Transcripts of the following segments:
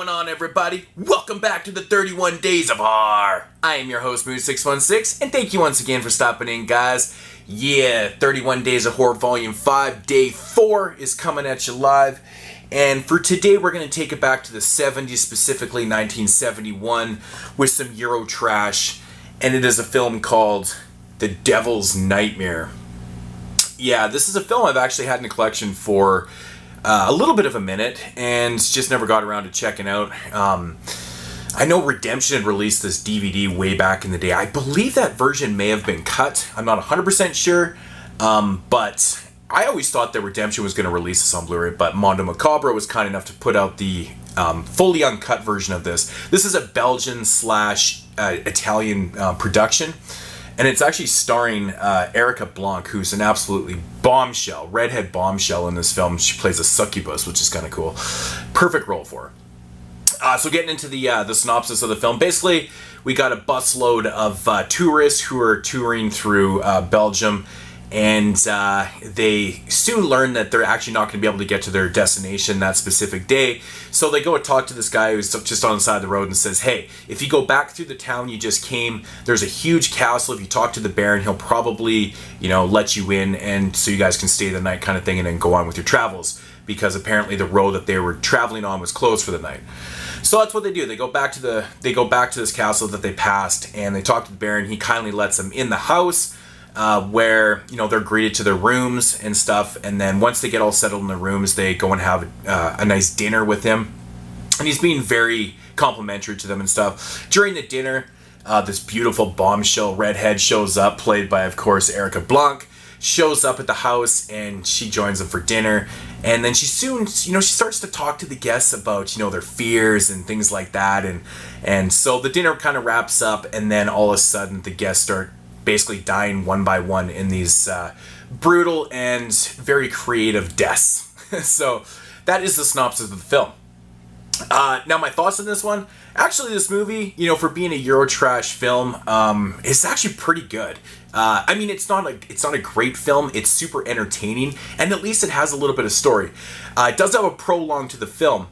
going on, everybody? Welcome back to the 31 Days of Horror. I am your host, Mood616, and thank you once again for stopping in, guys. Yeah, 31 Days of Horror Vol.5, Day 4 is coming at you live. And for today, we're going to take it back to the 70s, specifically 1971, with some Euro trash. And it is a film called The Devil's Nightmare. Yeah, this is a film I've actually had in the collection for a little bit of a minute, and just never got around to checking out. I know Redemption had released this DVD way back in the day. I believe that version may have been cut. I'm not 100% sure, but I always thought that Redemption was going to release this on Blu-ray, but Mondo Macabro was kind enough to put out the fully uncut version of this. This is a Belgian/Italian production. And it's actually starring Erica Blanc, who's an absolutely bombshell, redhead bombshell in this film. She plays a succubus, which is kind of cool. Perfect role for her. So getting into the synopsis of the film, basically we got a busload of tourists who are touring through Belgium, and they soon learn that they're actually not going to be able to get to their destination that specific day. So they go and talk to this guy who's just on the side of the road and says, hey, if you go back through the town you just came, there's a huge castle. If you talk to the Baron, he'll probably, let you in, and so you guys can stay the night kind of thing and then go on with your travels, because apparently the road that they were traveling on was closed for the night. So that's what they do. They go back to this castle that they passed, and they talk to the Baron. He kindly lets them in the house, where they're greeted to their rooms and stuff, and then once they get all settled in their rooms, they go and have a nice dinner with him, and he's being very complimentary to them and stuff. During the dinner, this beautiful bombshell redhead shows up, played by, of course, Erica Blanc, shows up at the house, and she joins them for dinner. And then she soon, she starts to talk to the guests about, their fears and things like that, and so the dinner kind of wraps up, and then all of a sudden the guests start basically dying one by one in these brutal and very creative deaths. So that is the synopsis of the film. Now my thoughts on this one. Actually, this movie, for being a Eurotrash film, is actually pretty good. I mean, it's not a great film. It's super entertaining, and at least it has a little bit of story. It does have a prologue to the film.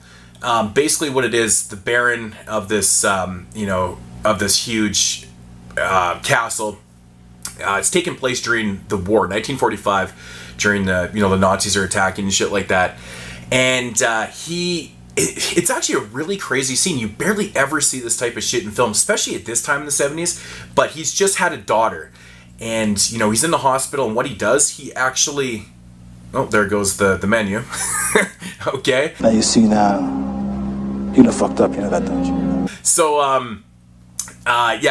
Basically, what it is, the Baron of this, of this huge castle. It's taken place during the war, 1945, during the Nazis are attacking and shit like that, and it's actually a really crazy scene. You barely ever see this type of shit in film, especially at this time in the 70s. But he's just had a daughter, and he's in the hospital, and what he does, he actually, oh, there goes the menu. Okay. Now you see now, you done fucked up, that, don't you? So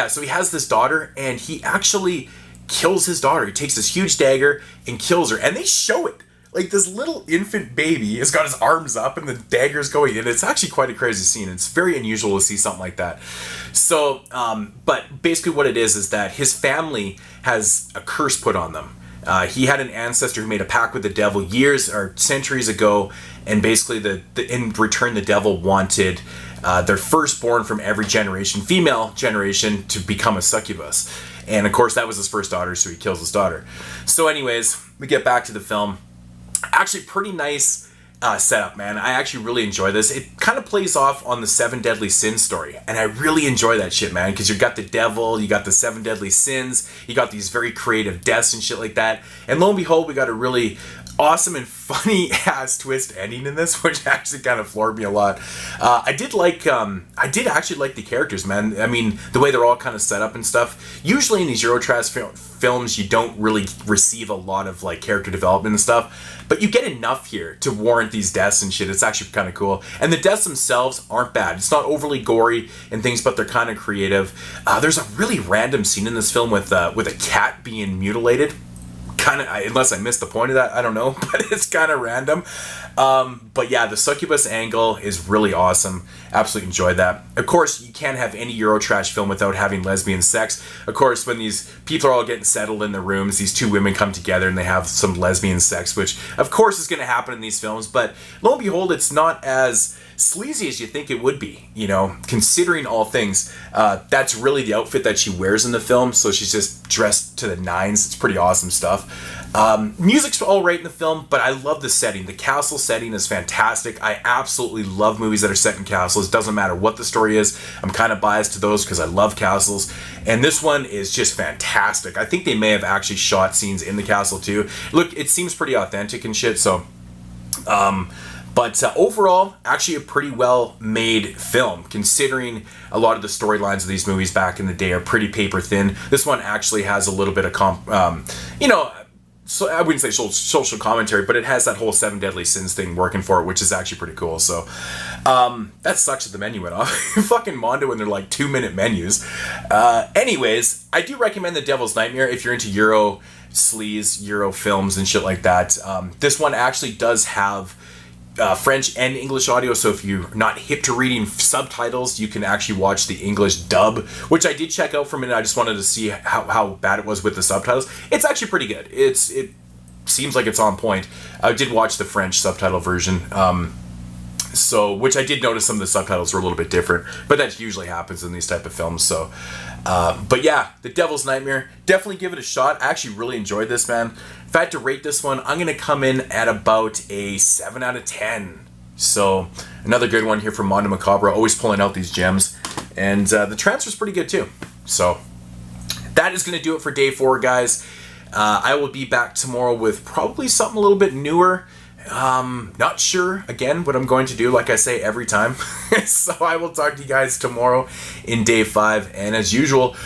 so he has this daughter, and he actually kills his daughter. He takes this huge dagger and kills her, and they show it. Like, this little infant baby has got his arms up and the dagger's going in. It's actually quite a crazy scene. It's very unusual to see something like that. So, but basically what it is that his family has a curse put on them. He had an ancestor who made a pact with the devil years or centuries ago, and basically in return the devil wanted their firstborn from every generation, female generation, to become a succubus. And of course that was his first daughter, so he kills his daughter. So anyways, we get back to the film. Actually pretty nice setup, man. I actually really enjoy this. It kind of plays off on the 7 Deadly Sins story, and I really enjoy that shit, man, because you got the devil, you got the 7 Deadly Sins, you got these very creative deaths and shit like that, and lo and behold, we got a really awesome and funny ass twist ending in this, which actually kind of floored me a lot. I did actually like the characters, man. I mean, the way they're all kind of set up and stuff. Usually in these Eurotrash films, you don't really receive a lot of character development and stuff, but you get enough here to warrant these deaths and shit. It's actually kind of cool, and the deaths themselves aren't bad. It's not overly gory and things, but they're kind of creative. There's a really random scene in this film with a cat being mutilated. Unless I missed the point of that, I don't know, but it's kind of random. But yeah, the succubus angle is really awesome. Absolutely enjoyed that. Of course, you can't have any Eurotrash film without having lesbian sex. Of course, when these people are all getting settled in their rooms, these two women come together and they have some lesbian sex, which of course is going to happen in these films, but lo and behold, it's not as sleazy as you think it would be, you know, considering all things. That's really the outfit that she wears in the film, so she's just dressed to the nines. It's pretty awesome stuff. Music's all right in the film, but I love the setting. The castle setting is fantastic. I absolutely love movies that are set in castles. Doesn't matter what the story is. I'm kind of biased to those because I love castles. And this one is just fantastic. I think they may have actually shot scenes in the castle too. Look, it seems pretty authentic and shit, so... But overall, actually a pretty well-made film, considering a lot of the storylines of these movies back in the day are pretty paper-thin. This one actually has a little bit of, you know, so I wouldn't say social commentary, but it has that whole 7 Deadly Sins thing working for it, which is actually pretty cool. So that sucks that the menu went off. Fucking Mondo and their like 2-minute menus. Anyways, I do recommend The Devil's Nightmare if you're into Euro sleaze, Euro films and shit like that. This one actually does have French and English audio, so if you're not hip to reading subtitles, you can actually watch the English dub, which I did check out for a minute. I just wanted to see how bad it was with the subtitles. It's actually pretty good. It seems like it's on point. I did watch the French subtitle version, which I did notice some of the subtitles were a little bit different, but that usually happens in these type of films. So, but yeah, The Devil's Nightmare, definitely give it a shot. I actually really enjoyed this, man. If I had to rate this one, I'm going to come in at about a 7 out of 10. So, another good one here from Mondo Macabro, always pulling out these gems. And the transfer's pretty good too. So, that is going to do it for day 4, guys. I will be back tomorrow with probably something a little bit newer. Not sure, again, what I'm going to do, like I say every time. So, I will talk to you guys tomorrow in day 5. And as usual,